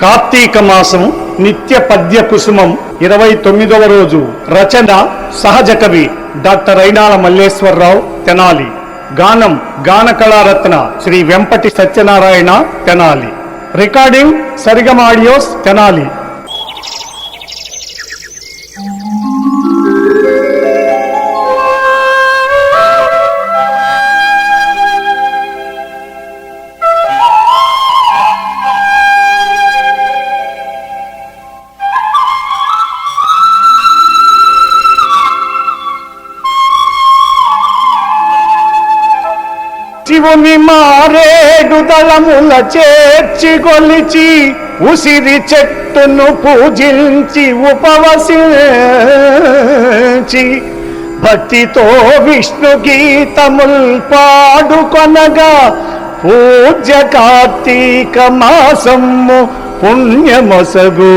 కార్తీక మాసం నిత్య పద్య కుసుమం 29వ రోజు. రచన సహజ కవి డాక్టర్ అయినాల మల్లేశ్వరరావు తెనాలి. గానం గాన కళారత్న శ్రీ వెంపటి సత్యనారాయణ తెనాలి. రికార్డింగ్ సరిగమ ఆడియోస్ తెనాలి. శివుని మారేడు దళముల చేర్చి కొలిచి ఉసిరి చెట్టును పూజించి ఉపవసించి భక్తితో విష్ణు గీతముల్ పాడుకొనగా పూజ్య కార్తీక మాసము పుణ్యమొసగు.